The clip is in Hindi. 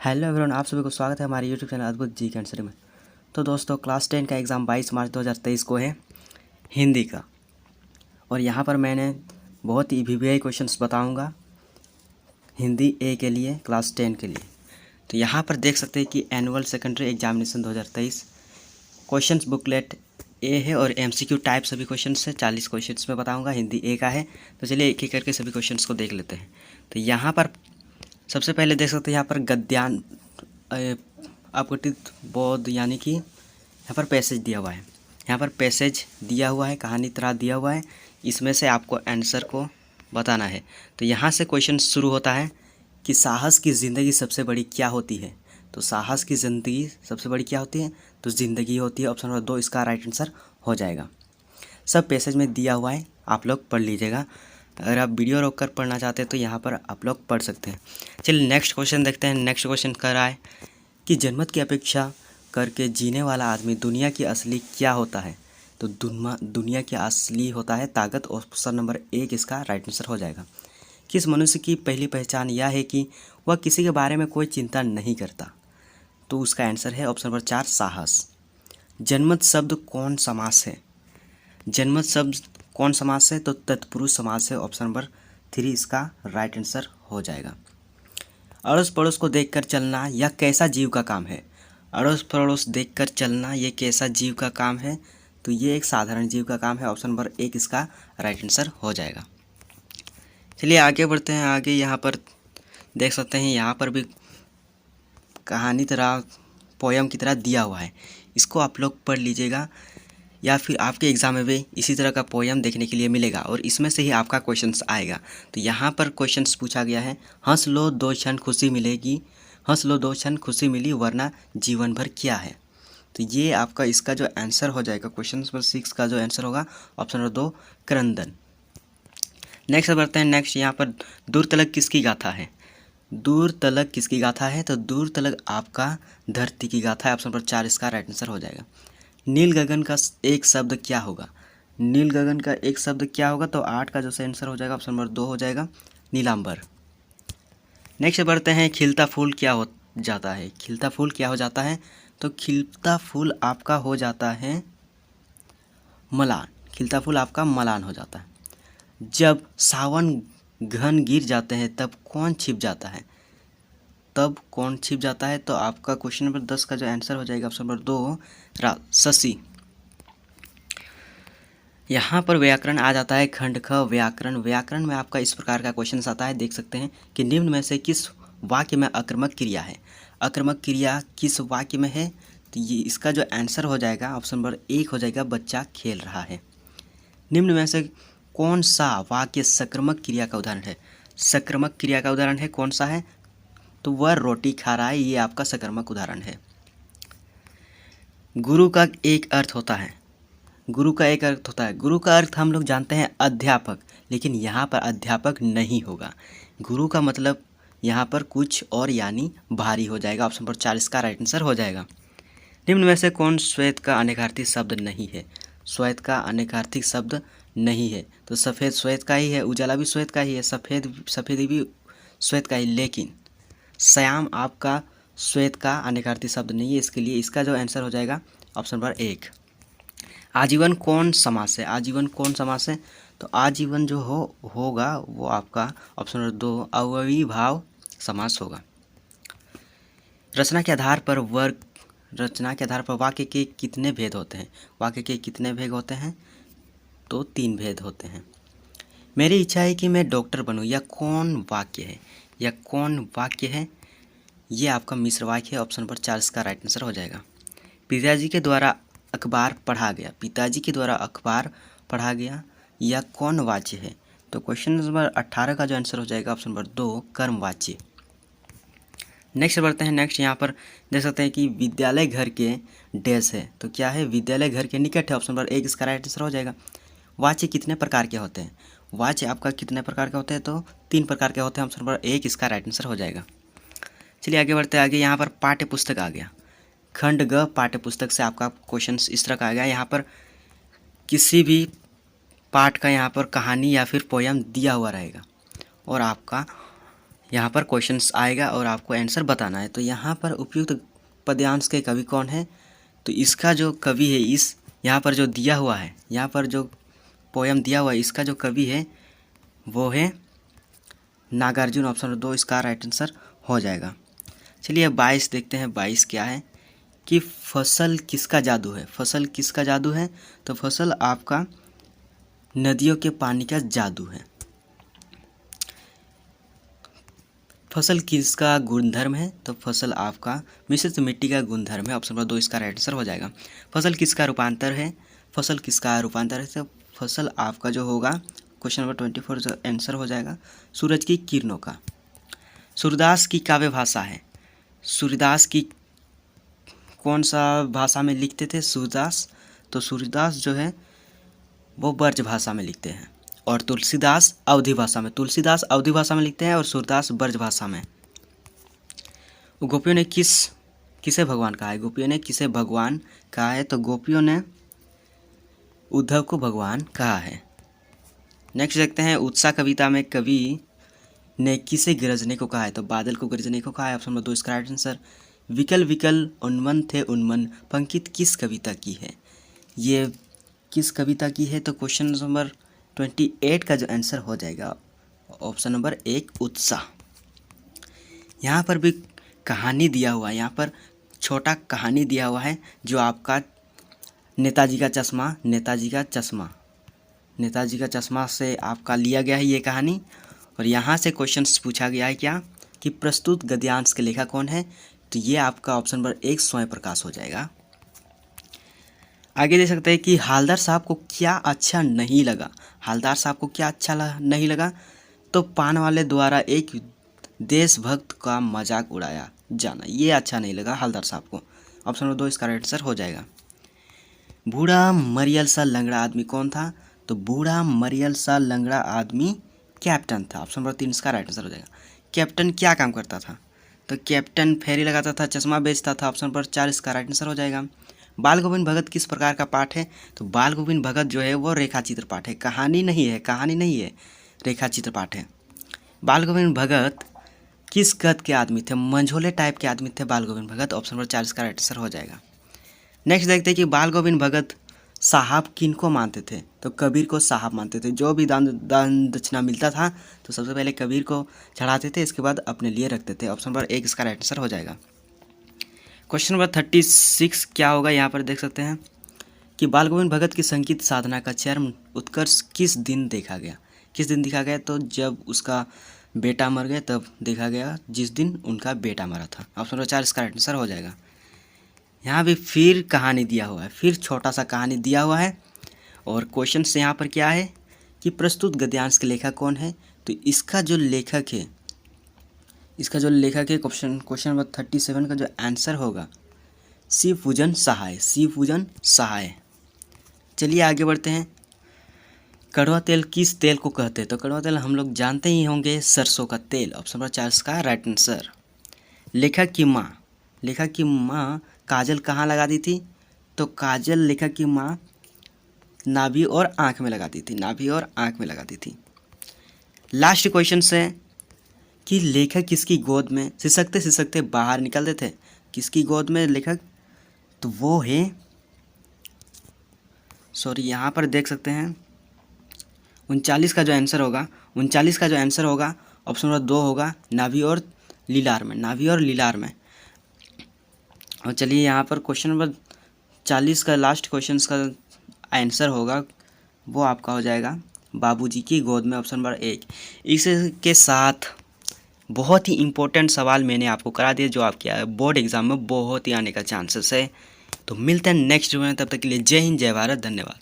हेलो एवरीवन, आप सभी को स्वागत है हमारे यूट्यूब चैनल अद्भुत जी के आंसर में। तो दोस्तों, क्लास 10 का एग्ज़ाम 22 मार्च 2023 को है हिंदी का। और यहाँ पर मैंने बहुत ही वीवीआई क्वेश्चंस बताऊंगा हिंदी ए के लिए, क्लास 10 के लिए। तो यहाँ पर देख सकते हैं कि annual secondary examination 2023 questions booklet A है और एमसीक्यू टाइप सभी क्वेश्चंस है। 40 क्वेश्चंस में बताऊँगा, हिंदी ए का है। तो चलिए एक एक करके सभी क्वेश्चंस को देख लेते हैं। तो यहाँ पर सबसे पहले देख सकते हैं यहाँ पर गद्यांश अपघटित बोध यानी कि यहाँ पर पैसेज दिया हुआ है। यहाँ पर पैसेज दिया हुआ है, कहानी तरह दिया हुआ है। इसमें से आपको आंसर को बताना है। तो यहाँ से क्वेश्चन शुरू होता है कि साहस की ज़िंदगी सबसे बड़ी क्या होती है। तो साहस की ज़िंदगी सबसे बड़ी क्या होती है, तो ज़िंदगी होती है। ऑप्शन नंबर 2 इसका राइट आंसर हो जाएगा। सब पैसेज में दिया हुआ है, आप लोग पढ़ लीजिएगा। अगर आप वीडियो रोक कर पढ़ना चाहते हैं तो यहाँ पर आप लोग पढ़ सकते हैं। चलिए नेक्स्ट क्वेश्चन देखते हैं। नेक्स्ट क्वेश्चन कर रहा है कि जनमत की अपेक्षा करके जीने वाला आदमी दुनिया की असली क्या होता है। तो दुनिया की असली होता है ताकत। ऑप्शन नंबर 1 इसका राइट आंसर हो जाएगा। किस मनुष्य की पहली पहचान यह है कि वह किसी के बारे में कोई चिंता नहीं करता। तो उसका आंसर है ऑप्शन नंबर 4 साहस। जनमत शब्द कौन समास है। जनमत शब्द कौन समास है, तो तत्पुरुष समास है। ऑप्शन नंबर 3 इसका राइट आंसर हो जाएगा। अड़ोस पड़ोस को देखकर चलना यह कैसा जीव का काम है। अड़ोस पड़ोस देखकर चलना ये कैसा जीव का काम है, तो ये एक साधारण जीव का काम है। ऑप्शन नंबर 1 इसका राइट आंसर हो जाएगा। चलिए आगे बढ़ते हैं। आगे यहाँ पर देख सकते हैं, यहाँ पर भी कहानी तरह पोयम की तरह दिया हुआ है। इसको आप लोग पढ़ लीजिएगा या फिर आपके एग्ज़ाम में भी इसी तरह का पोयम देखने के लिए मिलेगा और इसमें से ही आपका क्वेश्चंस आएगा। तो यहाँ पर क्वेश्चंस पूछा गया है, हंस लो 2 क्षण खुशी मिलेगी, हंस लो 2 क्षण खुशी मिली वरना जीवन भर क्या है। तो ये आपका इसका जो आंसर हो जाएगा, क्वेश्चन नंबर 6 का जो आंसर होगा ऑप्शन नंबर 2 क्रंदन। नेक्स्ट बढ़ते हैं। नेक्स्ट यहाँ पर दूर तलक किसकी गाथा है। दूर तलक किसकी गाथा है, तो दूर तलक आपका धरती की गाथा है। ऑप्शन नंबर 4 इसका राइट आंसर हो जाएगा। नील गगन का एक शब्द क्या होगा। नील गगन का एक शब्द क्या होगा, तो 8 का जो आंसर हो जाएगा ऑप्शन नंबर 2 हो जाएगा नीलांबर। नेक्स्ट बढ़ते हैं। खिलता फूल क्या हो जाता है। खिलता फूल क्या हो जाता है, तो खिलता फूल आपका हो जाता है मलान। खिलता फूल आपका मलान हो जाता है। जब सावन घन गिर जाते हैं तब कौन छिप जाता है। तब कौन छिप जाता है, तो आपका क्वेश्चन नंबर 10 का जो आंसर हो जाएगा ऑप्शन नंबर 2 शशि। यहाँ पर व्याकरण आ जाता है खंड ख व्याकरण। व्याकरण में आपका इस प्रकार का क्वेश्चन आता है, देख सकते हैं कि निम्न में से किस वाक्य में आक्रामक क्रिया है। आक्रामक क्रिया किस वाक्य में है, तो ये इसका जो आंसर हो जाएगा ऑप्शन नंबर 1 हो जाएगा बच्चा खेल रहा है। निम्न में से कौन सा वाक्य सक्रमक क्रिया का उदाहरण है। सक्रमक क्रिया का उदाहरण है कौन सा है, तो वह रोटी खा रहा है, ये आपका सक्रमक उदाहरण है। गुरु का एक अर्थ होता है। गुरु का एक अर्थ होता है, गुरु का अर्थ हम लोग जानते हैं अध्यापक, लेकिन यहाँ पर अध्यापक नहीं होगा। गुरु का मतलब यहाँ पर कुछ और यानी भारी हो जाएगा। ऑप्शन नंबर 4 इसका राइट आंसर हो जाएगा। निम्न में से कौन श्वेत का अनेकार्थी शब्द नहीं है। श्वेत का अनेकार्थी शब्द नहीं है, तो सफ़ेद श्वेत का ही है, उजाला भी श्वेत का ही है, सफ़ेद भी श्वेत का ही, लेकिन श्याम आपका श्वेत का अनेकार्थी शब्द नहीं है। इसके लिए इसका जो आंसर हो जाएगा ऑप्शन नंबर 1। आजीवन कौन समास है। आजीवन कौन समास है, तो आजीवन जो होगा वो आपका ऑप्शन नंबर 2 अव्ययीभाव समास होगा। रचना के आधार पर वाक्य के कितने भेद होते हैं। वाक्य के कितने भेद होते हैं, तो 3 भेद होते हैं। मेरी इच्छा है कि मैं डॉक्टर बनूं, यह कौन वाक्य है। यह कौन वाक्य है, ये आपका मिश्र वाक्य है। ऑप्शन नंबर 4 इसका राइट आंसर हो जाएगा। पिताजी के द्वारा अखबार पढ़ा गया। पिताजी के द्वारा अखबार पढ़ा गया, यह कौन वाच्य है, तो क्वेश्चन नंबर 18 का जो आंसर हो जाएगा ऑप्शन नंबर 2 कर्मवाच्य। नेक्स्ट बढ़ते हैं। नेक्स्ट यहाँ पर देख सकते हैं कि विद्यालय घर के डैश है, तो क्या है, विद्यालय घर के निकट है। ऑप्शन नंबर 1 इसका राइट आंसर हो जाएगा। वाच्य कितने प्रकार के होते हैं। वाच्य आपका कितने प्रकार के होते हैं, तो 3 प्रकार के होते हैं। ऑप्शन नंबर 1 इसका राइट आंसर हो जाएगा। चलिए आगे बढ़ते हैं। आगे यहाँ पर पाठ्य पुस्तक आ गया। खंड ग पाठ्य पुस्तक से आपका क्वेश्चन इस तरह का आ गया। यहाँ पर किसी भी पाठ का यहाँ पर कहानी या फिर पोयम दिया हुआ रहेगा और आपका यहाँ पर क्वेश्चंस आएगा और आपको आंसर बताना है। तो यहाँ पर उपयुक्त पद्यांश के कवि कौन है? तो इसका जो कवि है, इस यहाँ पर जो दिया हुआ है, यहाँ पर जो पोयम दिया हुआ है, इसका जो कवि है वो है नागार्जुन। ऑप्शन नंबर 2 इसका राइट आंसर हो जाएगा। चलिए 22 देखते हैं। 22 क्या है कि फसल किसका जादू है? फसल किसका जादू है? तो फसल आपका नदियों के पानी का जादू है। फसल किसका गुणधर्म है? तो फसल आपका मिश्रित मिट्टी का गुणधर्म है। ऑप्शन नंबर 2 इसका राइट आंसर हो जाएगा। फसल किसका रूपांतर है? फसल किसका रूपांतर है? तो फसल आपका जो होगा क्वेश्चन नंबर 24 जो आंसर हो जाएगा सूरज की किरणों का। सूरदास की काव्य भाषा है। सूरदास की कौन सा भाषा में लिखते थे सूरदास? तो सूरदास जो है वो ब्रज भाषा में लिखते हैं और तुलसीदास अवधी भाषा में। तुलसीदास अवधी भाषा में लिखते हैं और सूरदास ब्रज भाषा में। गोपियों ने किसे भगवान कहा है? गोपियों ने किसे भगवान कहा है? तो गोपियों ने उद्धव को भगवान कहा है। नेक्स्ट देखते हैं। उत्साह कविता में कवि ने किसे गरजने को कहा है? तो बादल को गरजने को कहा है। ऑप्शन नंबर 2 इसका राइट आंसर। विकल विकल उन्मन थे उन्मन पंकित किस कविता की है? ये किस कविता की है? तो क्वेश्चन नंबर 28 का जो आंसर हो जाएगा ऑप्शन नंबर 1 उत्साह। यहाँ पर भी कहानी दिया हुआ है, यहाँ पर छोटा कहानी दिया हुआ है जो आपका नेताजी का चश्मा, नेताजी का चश्मा से आपका लिया गया है ये कहानी। और यहाँ से क्वेश्चंस पूछा गया है क्या कि प्रस्तुत गद्यांश के लेखक कौन है? तो ये आपका ऑप्शन नंबर 1 स्वयं प्रकाश हो जाएगा। आगे देख सकते हैं कि हालदार साहब को क्या अच्छा नहीं लगा। हालदार साहब को क्या अच्छा नहीं लगा? तो पान वाले द्वारा एक देशभक्त का मजाक उड़ाया जाना, ये अच्छा नहीं लगा हालदार साहब को। ऑप्शन नंबर 2 इसका राइट आंसर हो जाएगा। बूढ़ा मरियल सा लंगड़ा आदमी कौन था? तो बूढ़ा मरियल सा लंगड़ा आदमी कैप्टन था। ऑप्शन नंबर 3 इसका राइट आंसर हो जाएगा। कैप्टन क्या काम करता था? तो कैप्टन फेरी लगाता था, चश्मा बेचता था। ऑप्शन नंबर 4 इसका राइट आंसर हो जाएगा। बाल गोविंद भगत किस प्रकार का पाठ है? तो बाल गोविंद भगत जो है वो रेखाचित्र पाठ है, कहानी नहीं है, रेखाचित्र पाठ है। बाल गोविंद भगत किस कद के आदमी थे? मंझोले टाइप के आदमी थे बाल गोविंद भगत। ऑप्शन नंबर 4 इसका राइट आंसर हो जाएगा। नेक्स्ट देखते हैं कि बाल गोविंद भगत साहब किनको मानते थे? तो कबीर को साहब मानते थे। जो भी दान दक्षिणा मिलता था तो सबसे पहले कबीर को चढ़ाते थे, इसके बाद अपने लिए रखते थे। ऑप्शन नंबर 1 इसका राइट आंसर हो जाएगा। क्वेश्चन नंबर 36 क्या होगा? यहाँ पर देख सकते हैं कि बाल गोविंद भगत की संगीत साधना का चरम उत्कर्ष किस दिन देखा गया? किस दिन देखा गया? तो जब उसका बेटा मर गया तब देखा गया, जिस दिन उनका बेटा मरा था। ऑप्शन नंबर 4 इसका राइट आंसर हो जाएगा। यहाँ भी फिर कहानी दिया हुआ है, फिर छोटा सा कहानी दिया हुआ है और क्वेश्चन से यहाँ पर क्या है कि प्रस्तुत गद्यांश के लेखक कौन है? तो इसका जो लेखक है क्वेश्चन नंबर 37 का जो आंसर होगा शिवपूजन सहाय। चलिए आगे बढ़ते हैं। कड़वा तेल किस तेल को कहते हैं? तो कड़वा तेल हम लोग जानते ही होंगे, सरसों का तेल। ऑप्शन नंबर 4 इसका राइट आंसर। लेखक की माँ काजल कहाँ लगाती थी? तो काजल लेखक की माँ नाभि और आँख में लगाती थी। लास्ट क्वेश्चन है कि लेखक किसकी गोद में सिसकते बाहर निकलते थे? किसकी गोद में लेखक? तो वो है यहाँ पर देख सकते हैं 39 का जो आंसर होगा ऑप्शन नंबर 2 होगा नाभि और लीलार में। और चलिए यहाँ पर क्वेश्चन नंबर 40 का लास्ट क्वेश्चन का आंसर होगा वो आपका हो जाएगा बाबूजी की गोद में। Option number 1। इसके साथ बहुत ही इम्पोर्टेंट सवाल मैंने आपको करा दिया जो आपके बोर्ड एग्जाम में बहुत ही आने का चांसेस है। तो मिलते हैं नेक्स्ट वीडियो में, तब तक के लिए जय हिंद जय भारत, धन्यवाद।